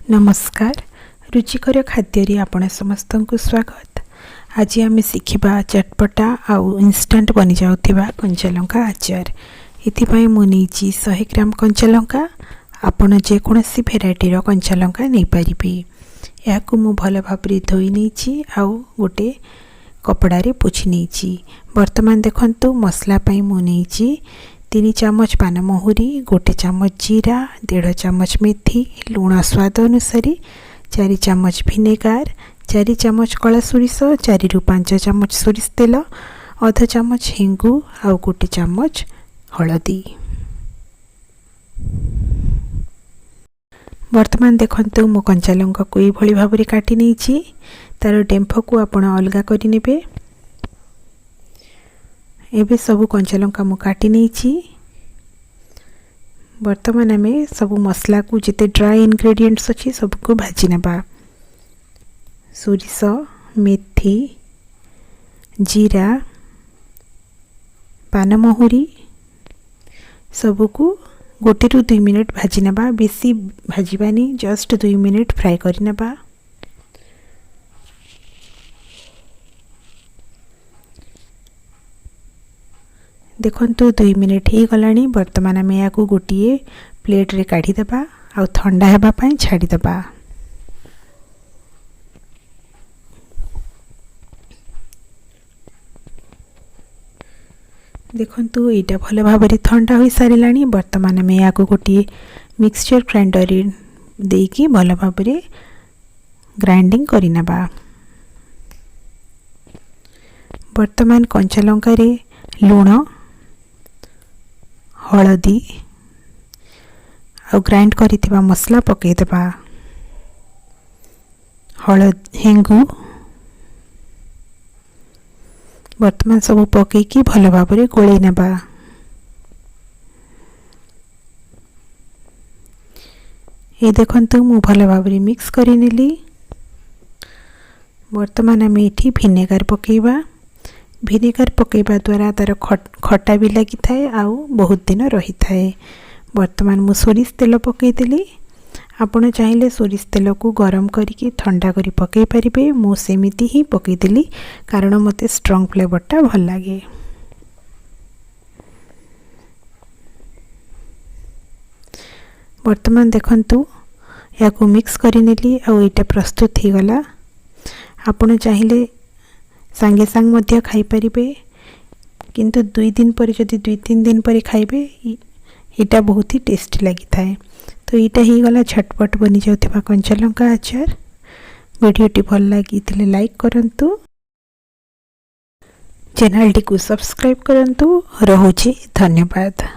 नमस्कार रुचिकर खाद्य आपण समस्त को स्वागत। आज आम शिखा चटपटा आउ इंस्टांट बनी जाउथिबा कंचा लंका आचार। इथिपाई मु नेछि 100 ग्राम कंचा लंका। आपण जेकोसी भेराइटीर कंचा लंका नहीं पारिबे। याकू मु भल भाबरे धोई नेछि आउ गोटे कपड़ारे पोछि नेछि। वर्तमान देखंतु मसला पई मु नेछि 3 चामच पान महुरी, 1 चामच जीरा, 1.5 चामच मेथी, लुण स्वाद अनुसार, 4 चामच विनेगार, 4 चामच कला सोरिष, 4 रु 5 चामच सोरिष तेल, आधा चामच हेंगु आउ 1 चामच हलदी। वर्तमान देखंतु मो कंचा लंका को ये भली भाबरे काटी नेछि। तार डेम्फ को आपण अलगा करि नेबे। एबे सब कंचा लंका मु काटी नेछि। वर्तमान आम सब मसला को जिते ड्राई इंग्रेडिएंट्स अच्छी सबको भाजी नेबा। सोरिष, मेथी, जीरा, पान महुरी सबको 1 ରୁ 2 मिनट भाजी नेबा। बेसी भाजीबानी, जस्ट 2 मिनट फ्राई करि नेबा। देखंतु 2 मिनट ही गलानी। वर्तमान आम या गोटे प्लेट रे काढ़ी देबा आ ठंडा हेबा पई छाड़ी देबा। देखंतु एटा भल भाबरे ठंडा होई सारिलानी। वर्तमान आम या गोटे मिक्सचर ग्राइंडर देकी भल भाबरे ग्राइंडिंग करि नेबा। वर्तमान कंचा लंका रे लुण, हलदी आ ग्राइंड करिथिबा मसला पकई देबा। हेंगु वर्तमान सब पकईकी भल भाबरे गोळई नेबा। ए देखंतु मु भल भाबरे मिक्स करि नेली। वर्तमान आम एठी विनेगार पकईबा। विनेगार पकईबा द्वारा तार खटा भी लगी थाए आउ बहुत दिन रही थाए। वर्तमान मु सोरिष तेल पकईदेली। आपण चाहिए सोरिष तेल को गरम करके ठंडा करी पकई पारिबे। मु सेमिति ही पकईदेली कारण मते स्ट्रांग फ्लेवरटा भल लागे। वर्तमान देखंतु याकू मिक्स करि नेली आ एटा प्रस्तुत ही गला। आपण चाहिए सांगे सांग मध्य खाई परिबे, किंतु 2 दिन पर जदि 2-3 दिन पर खाइबे एटा बहुत ही टेस्टी लगी थाए। तो एटा ही गला झटपट बनी जाउथिबा कंचा लंका आचार। वीडियोटी भल लागी थिले लाइक करंतु, चैनल टी को सब्सक्राइब करंतु। रहुछि धन्यवाद।